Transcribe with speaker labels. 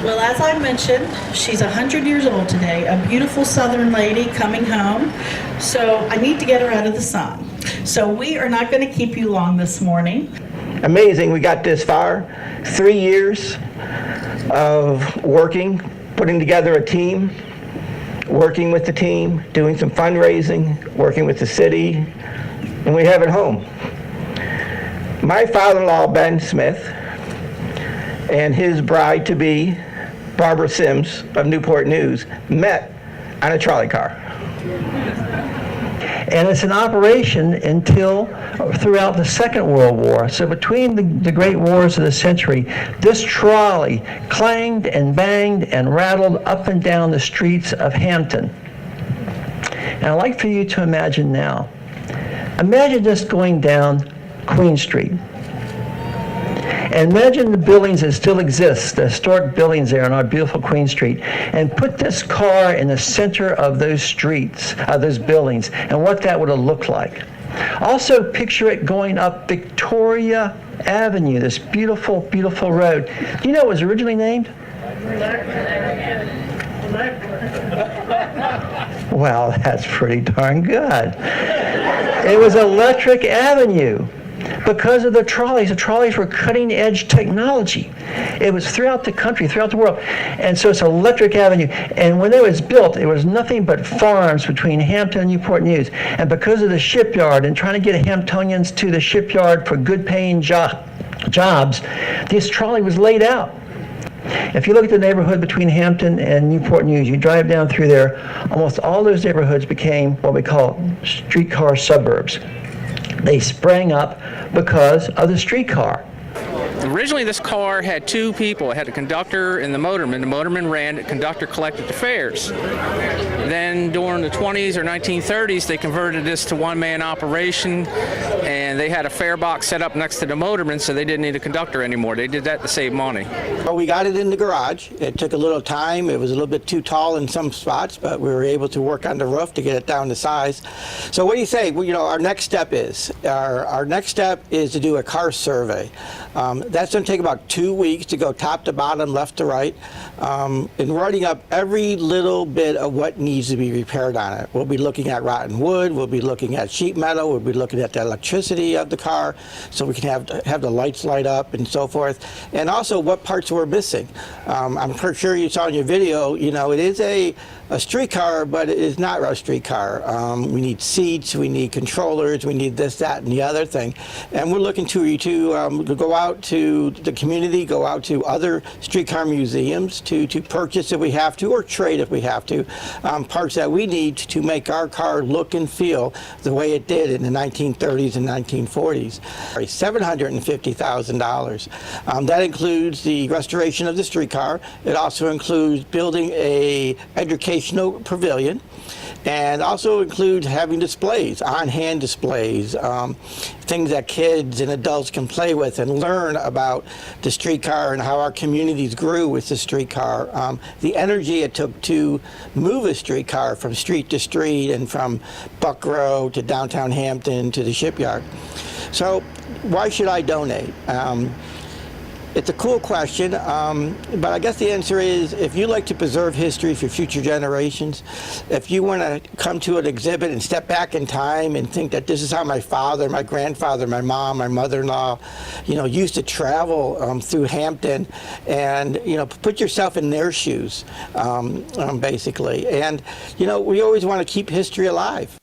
Speaker 1: Well, as I mentioned, she's 100 years old today, a beautiful Southern lady coming home. So I need to get her out of the sun. So we are not going to keep you long this morning.
Speaker 2: Amazing we got this far. 3 years of working, putting together a team, working with the team, doing some fundraising, working with the city, and we have it home. My father-in-law, Ben Smith, and his bride-to-be, Barbara Sims of Newport News, met on a trolley car. And it's an operation until throughout the Second World War. So between the great wars of the century, this trolley clanged and banged and rattled up and down the streets of Hampton. And I'd like for you to imagine now. Imagine this going down Queen Street. And imagine the buildings that still exist, the historic buildings there on our beautiful Queen Street, and put this car in the center of those streets, those buildings, and what that would have looked like. Also picture it going up Victoria Avenue, this beautiful, beautiful road. Do you know what it was originally named? Well, that's pretty darn good. It was Electric Avenue. Because of the trolleys were cutting-edge technology. It was throughout the country, throughout the world. And so it's Electric Avenue. And when it was built, it was nothing but farms between Hampton and Newport News. And because of the shipyard and trying to get Hamptonians to the shipyard for good-paying jobs, this trolley was laid out. If you look at the neighborhood between Hampton and Newport News, you drive down through there, almost all those neighborhoods became what we call streetcar suburbs. They sprang up because of the streetcar.
Speaker 3: Originally, this car had two people. It had a conductor and the motorman. The motorman ran, the conductor collected the fares. Then during the 20s or 1930s, they converted this to one-man operation, and they had a fare box set up next to the motorman, so they didn't need a conductor anymore. They did that to save money.
Speaker 4: Well, we got it in the garage. It took a little time. It was a little bit too tall in some spots, but we were able to work on the roof to get it down to size. So what do you say? Well, our next step is to do a car survey. That's going to take about 2 weeks to go top to bottom, left to right, and writing up every little bit of what needs to be repaired on it. We'll be looking at rotten wood, we'll be looking at sheet metal, we'll be looking at the electricity of the car, so we can have the lights light up and so forth, and also what parts we're missing. I'm pretty sure you saw in your video, it is a streetcar, but it is not a streetcar. We need seats, we need controllers, we need this, that, and the other thing. And we're looking to you to go out to the community, go out to other streetcar museums to purchase if we have to, or trade if we have to, parts that we need to make our car look and feel the way it did in the 1930s and 1940s. $750,000. That includes the restoration of the streetcar. It also includes building a educational pavilion, and also includes having displays, on-hand displays, things that kids and adults can play with and learn about the streetcar and how our communities grew with the streetcar. The energy it took to move a streetcar from street to street and from Buck Row to downtown Hampton to the shipyard. So why should I donate? It's a cool question, but I guess the answer is if you like to preserve history for future generations, if you want to come to an exhibit and step back in time and think that this is how my father, my grandfather, my mom, my mother-in-law, used to travel through Hampton, and put yourself in their shoes, basically. And we always want to keep history alive.